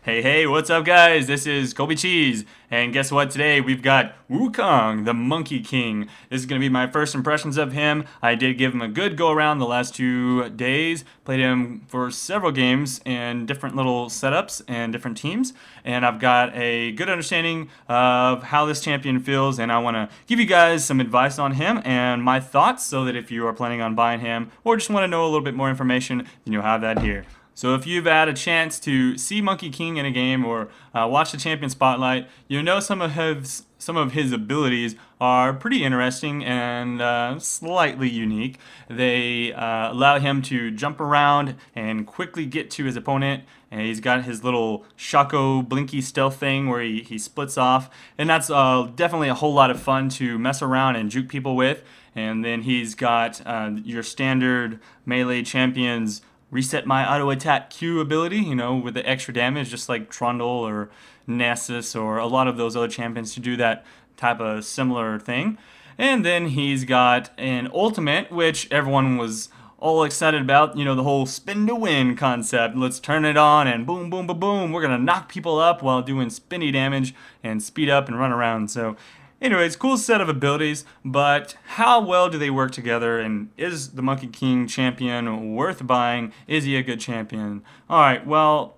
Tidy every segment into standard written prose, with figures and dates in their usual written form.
Hey, what's up, guys? This is Colby Cheese, and guess what? Today we've got Wukong, the Monkey King. This is going to be my first impressions of him. I did give him a good go around the last 2 days, played him for several games in different little setups and different teams, and I've got a good understanding of how this champion feels, and I want to give you guys some advice on him and my thoughts so that if you are planning on buying him or just want to know a little bit more information, then you'll have that here. So if you've had a chance to see Monkey King in a game or watch the Champion Spotlight, you know some of his abilities are pretty interesting and slightly unique. They allow him to jump around and quickly get to his opponent. And he's got his little Shaco Blinky stealth thing where he splits off. And that's definitely a whole lot of fun to mess around and juke people with. And then he's got your standard melee champions reset my auto attack Q ability, with the extra damage, just like Trundle or Nessus or a lot of those other champions to do that type of similar thing. And then he's got an ultimate, which everyone was all excited about, the whole spin to win concept. Let's turn it on and boom, boom, boom, boom. We're going to knock people up while doing spinny damage and speed up and run around. So anyways, cool set of abilities, but how well do they work together, and is the Monkey King champion worth buying? Is he a good champion? Alright, well,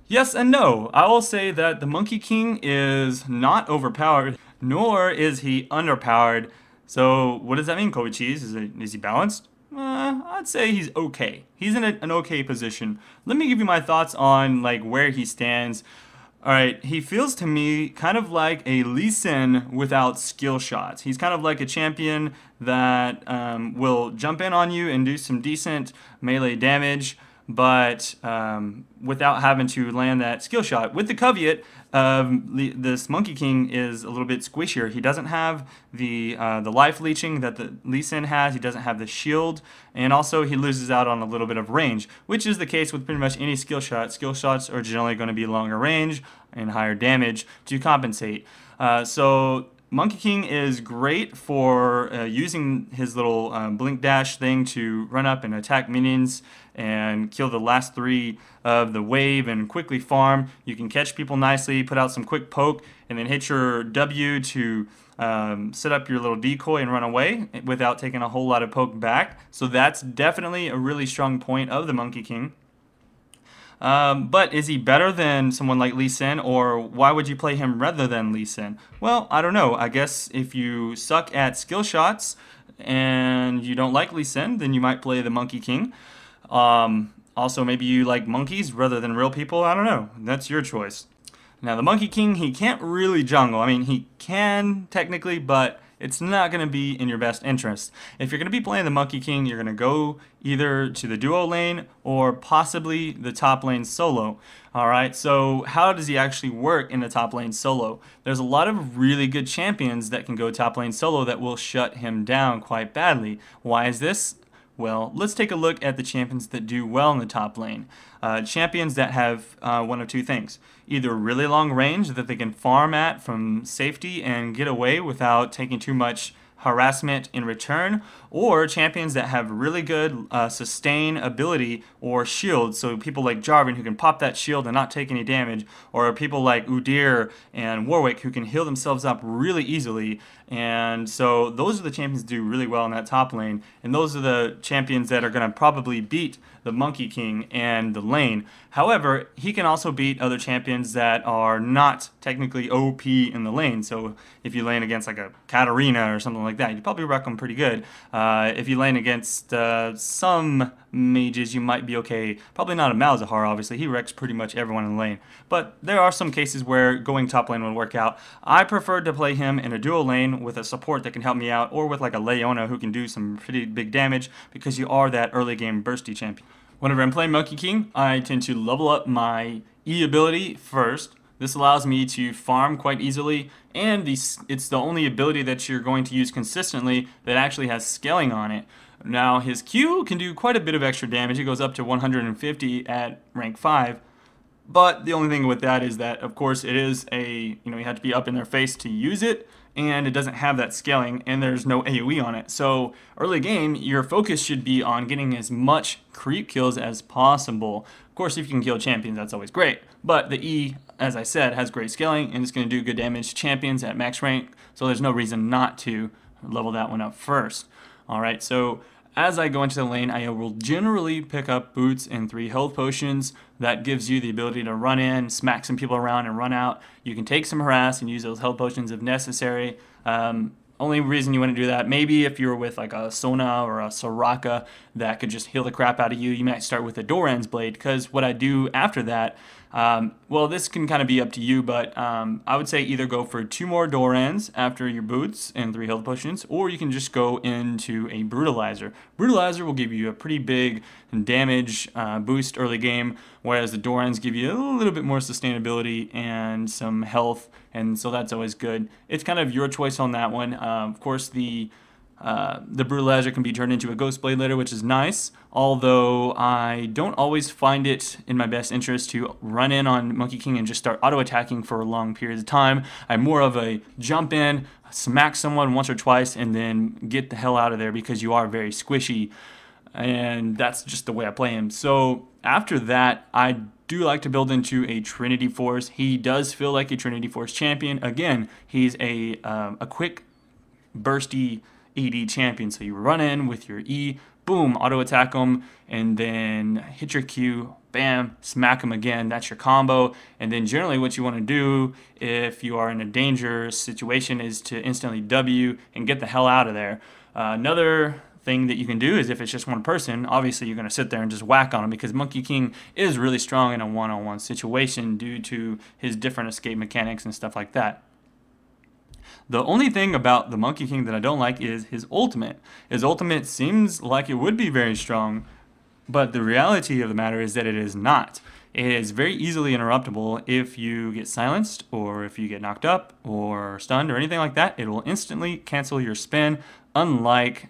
yes and no. I will say that the Monkey King is not overpowered, nor is he underpowered. So what does that mean, Kobe Cheese? Is he balanced? I'd say he's okay. He's in an okay position. Let me give you my thoughts on where he stands. Alright, he feels to me kind of like a Lee Sin without skill shots. He's kind of like a champion that will jump in on you and do some decent melee damage, but without having to land that skill shot. With the caveat of this Monkey King is a little bit squishier. He doesn't have the life leeching that the Lee Sin has. He doesn't have the shield, and also he loses out on a little bit of range, which is the case with pretty much any skill shot. Skill shots are generally going to be longer range and higher damage to compensate. So Monkey King is great for using his little blink dash thing to run up and attack minions and kill the last 3 of the wave and quickly farm. You can catch people nicely, put out some quick poke, and then hit your W to set up your little decoy and run away without taking a whole lot of poke back. So that's definitely a really strong point of the Monkey King. But is he better than someone like Lee Sin, or why would you play him rather than Lee Sin? Well, I don't know. I guess if you suck at skill shots and you don't like Lee Sin, then you might play the Monkey King. Also, maybe you like monkeys rather than real people. I don't know. That's your choice. Now, the Monkey King, he can't really jungle. I mean, he can technically, but it's not going to be in your best interest. If you're going to be playing the Monkey King, you're going to go either to the duo lane or possibly the top lane solo. Alright, so how does he actually work in the top lane solo? There's a lot of really good champions that can go top lane solo that will shut him down quite badly. Why is this? Well, let's take a look at the champions that do well in the top lane. Champions that have one of two things. Either really long range that they can farm at from safety and get away without taking too much harassment in return, or champions that have really good sustain ability or shield, so people like Jarvan who can pop that shield and not take any damage, or people like Udyr and Warwick who can heal themselves up really easily. And so those are the champions that do really well in that top lane, and those are the champions that are going to probably beat the Monkey King and the lane. However, he can also beat other champions that are not technically OP in the lane. So if you lane against like a Katarina or something like that, you probably wreck them pretty good. If you lane against some mages, you might be okay. Probably not a Malzahar, obviously. He wrecks pretty much everyone in the lane. But there are some cases where going top lane would work out. I prefer to play him in a dual lane with a support that can help me out, or with like a Leona who can do some pretty big damage, because you are that early game bursty champion. Whenever I'm playing Monkey King, I tend to level up my E ability first. This allows me to farm quite easily, and it's the only ability that you're going to use consistently that actually has scaling on it. Now, his Q can do quite a bit of extra damage. It goes up to 150 at rank 5. But the only thing with that is that, of course, it is you have to be up in their face to use it, and it doesn't have that scaling, and there's no AoE on it. So early game, your focus should be on getting as much creep kills as possible. Of course, if you can kill champions, that's always great. But the E, as I said, has great scaling, and it's going to do good damage to champions at max rank, so there's no reason not to level that one up first. Alright, so as I go into the lane, I will generally pick up boots and 3 health potions. That gives you the ability to run in, smack some people around, and run out. You can take some harass and use those health potions if necessary. Only reason you want to do that, maybe if you're with like a Sona or a Soraka that could just heal the crap out of you, you might start with a Doran's Blade, because what I do after that, well, this can kind of be up to you, but I would say either go for 2 more Dorans after your boots and 3 health potions, or you can just go into a Brutalizer. Brutalizer will give you a pretty big damage boost early game, whereas the Dorans give you a little bit more sustainability and some health, and so that's always good. It's kind of your choice on that one. Of course, the Brutalizer can be turned into a Ghost Blade later, which is nice, although I don't always find it in my best interest to run in on Monkey King and just start auto-attacking for long periods of time. I'm more of a jump in, smack someone once or twice, and then get the hell out of there, because you are very squishy, and that's just the way I play him. So after that, I do like to build into a Trinity Force. He does feel like a Trinity Force champion. Again, he's a quick, bursty AD champion. So you run in with your E, boom, auto attack him, and then hit your Q, bam, smack him again. That's your combo. And then generally what you want to do if you are in a dangerous situation is to instantly W and get the hell out of there. Another thing that you can do is, if it's just one person, obviously you're going to sit there and just whack on him, because Monkey King is really strong in a one-on-one situation due to his different escape mechanics and stuff like that. The only thing about the Monkey King that I don't like is his ultimate. His ultimate seems like it would be very strong, but the reality of the matter is that it is not. It is very easily interruptible. If you get silenced, or if you get knocked up, or stunned, or anything like that, it will instantly cancel your spin, unlike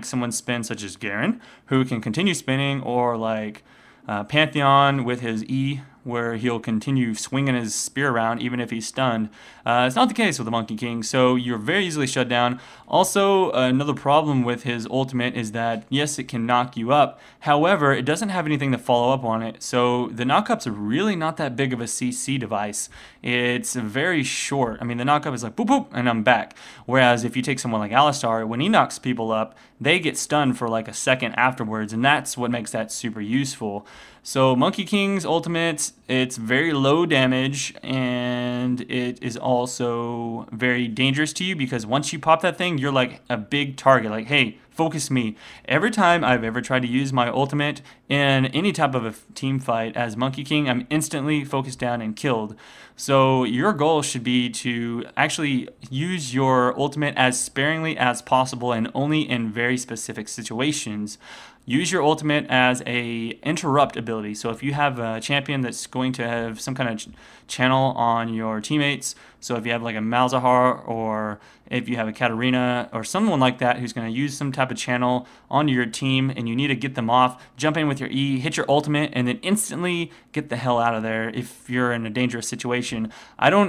someone's spin such as Garen, who can continue spinning, or like Pantheon with his E, where he'll continue swinging his spear around even if he's stunned. It's not the case with the Monkey King, so you're very easily shut down. Also, another problem with his ultimate is that, yes, it can knock you up. However, it doesn't have anything to follow up on it, so the knockup's really not that big of a CC device. It's very short. I mean, the knockup is like boop boop and I'm back. Whereas if you take someone like Alistar, when he knocks people up, they get stunned for like a second afterwards, and that's what makes that super useful. So Monkey King's ultimate, it's very low damage, and it is also very dangerous to you, because once you pop that thing, you're like a big target. Like, hey, focus me. Every time I've ever tried to use my ultimate in any type of a team fight as Monkey King, I'm instantly focused down and killed. So your goal should be to actually use your ultimate as sparingly as possible, and only in very specific situations. Use your ultimate as a interrupt ability. So if you have a champion that's going to have some kind of channel on your teammates, so if you have like a Malzahar, or if you have a Katarina or someone like that who's going to use some type of channel onto your team and you need to get them off, jump in with your E, hit your ultimate, and then instantly get the hell out of there if you're in a dangerous situation.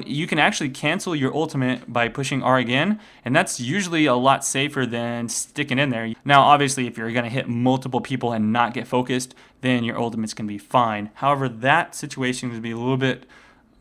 You can actually cancel your ultimate by pushing R again, and that's usually a lot safer than sticking in there. Now, obviously, if you're going to hit multiple people and not get focused, then your ultimate's can be fine. However, that situation would be a little bit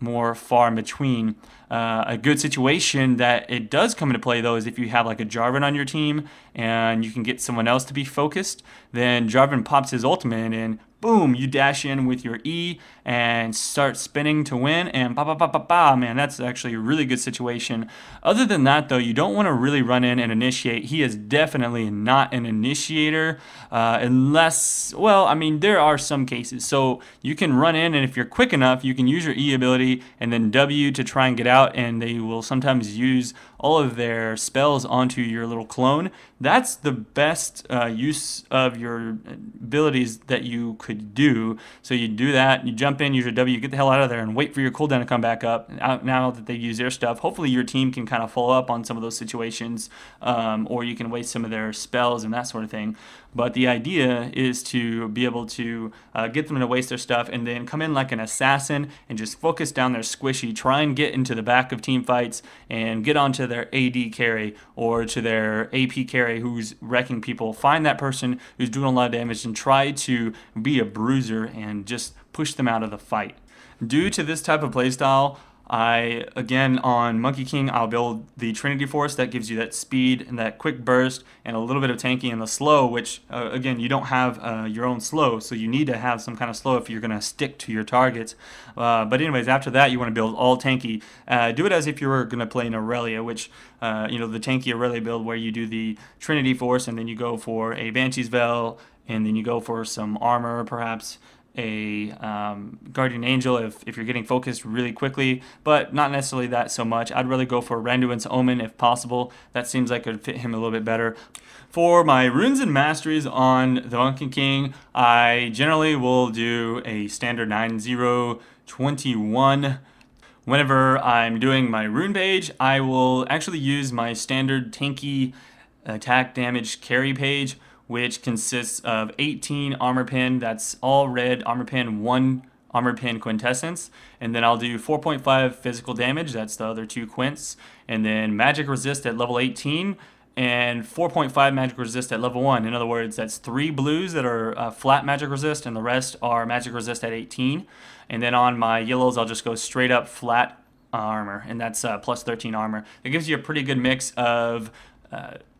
more far in between. A good situation that it does come into play, though, is if you have like a Jarvan on your team and you can get someone else to be focused, then Jarvan pops his ultimate and boom, you dash in with your E and start spinning to win, and man, that's actually a really good situation. Other than that, though, you don't want to really run in and initiate. He is definitely not an initiator, unless, well, I mean, there are some cases. So you can run in, and if you're quick enough, you can use your E ability and then W to try and get out, and they will sometimes use all of their spells onto your little clone. That's the best use of your abilities that you could could do. So you do that, you jump in, use your W, get the hell out of there, and wait for your cooldown to come back up. Now that they use their stuff, hopefully your team can kind of follow up on some of those situations, or you can waste some of their spells and that sort of thing. But the idea is to be able to get them to waste their stuff and then come in like an assassin and just focus down their squishy, try and get into the back of team fights and get onto their AD carry or to their AP carry who's wrecking people. Find that person who's doing a lot of damage and try to be a bruiser and just push them out of the fight. Due to this type of playstyle, again, on Monkey King, I'll build the Trinity Force that gives you that speed and that quick burst and a little bit of tanky and the slow, which, again, you don't have your own slow, so you need to have some kind of slow if you're going to stick to your targets. But anyways, after that, you want to build all tanky. Do it as if you were going to play an Aurelia, which, the tanky Aurelia build where you do the Trinity Force and then you go for a Banshee's Veil and then you go for some armor, perhaps a Guardian Angel if you're getting focused really quickly, but not necessarily that so much. I'd really go for Randuin's Omen if possible. That seems like it would fit him a little bit better. For my runes and masteries on the Monkey King, I generally will do a standard 9-0-21. Whenever I'm doing my rune page, I will actually use my standard tanky attack damage carry page, which consists of 18 armor pin, that's all red armor pin, 1 armor pin quintessence, and then I'll do 4.5 physical damage, that's the other 2 quints, and then magic resist at level 18, and 4.5 magic resist at level 1. In other words, that's 3 blues that are flat magic resist, and the rest are magic resist at 18. And then on my yellows, I'll just go straight up flat armor, and that's plus 13 armor. It gives you a pretty good mix of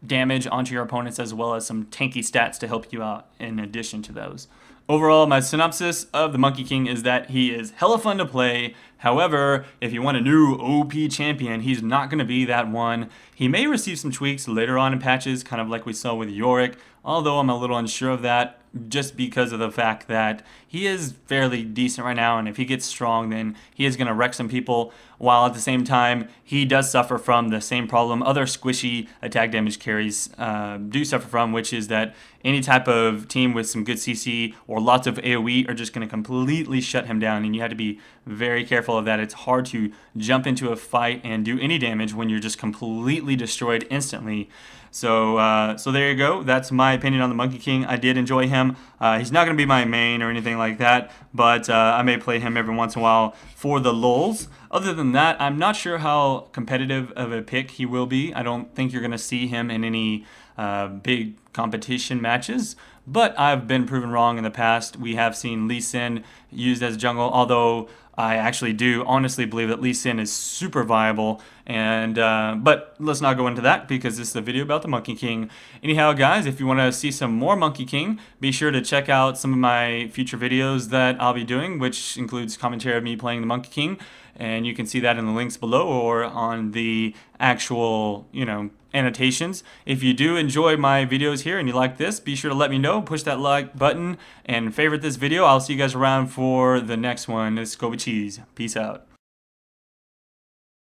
damage onto your opponents as well as some tanky stats to help you out in addition to those. Overall, my synopsis of the Monkey King is that he is hella fun to play. However, if you want a new OP champion, he's not going to be that one. He may receive some tweaks later on in patches, kind of like we saw with Yorick, although I'm a little unsure of that just because of the fact that he is fairly decent right now, and if he gets strong, then he is going to wreck some people, while at the same time, he does suffer from the same problem other squishy attack damage carries do suffer from, which is that any type of team with some good CC or lots of AoE are just going to completely shut him down, and you have to be very careful of that. It's hard to jump into a fight and do any damage when you're just completely destroyed instantly. So there you go. That's my opinion on the Monkey King. I did enjoy him. He's not going to be my main or anything like that, but I may play him every once in a while for the lulz. Other than that, I'm not sure how competitive of a pick he will be. I don't think you're going to see him in any big competition matches, but I've been proven wrong in the past. We have seen Lee Sin used as jungle, although I actually do honestly believe that Lee Sin is super viable, and but let's not go into that because this is a video about the Monkey King. Anyhow, guys, if you want to see some more Monkey King, be sure to check out some of my future videos that I'll be doing, which includes commentary of me playing the Monkey King, and you can see that in the links below or on the actual, annotations. If you do enjoy my videos here and you like this, be sure to let me know. Push that like button and favorite this video. I'll see you guys around for the next one. This is Kobe Cheese. Peace out.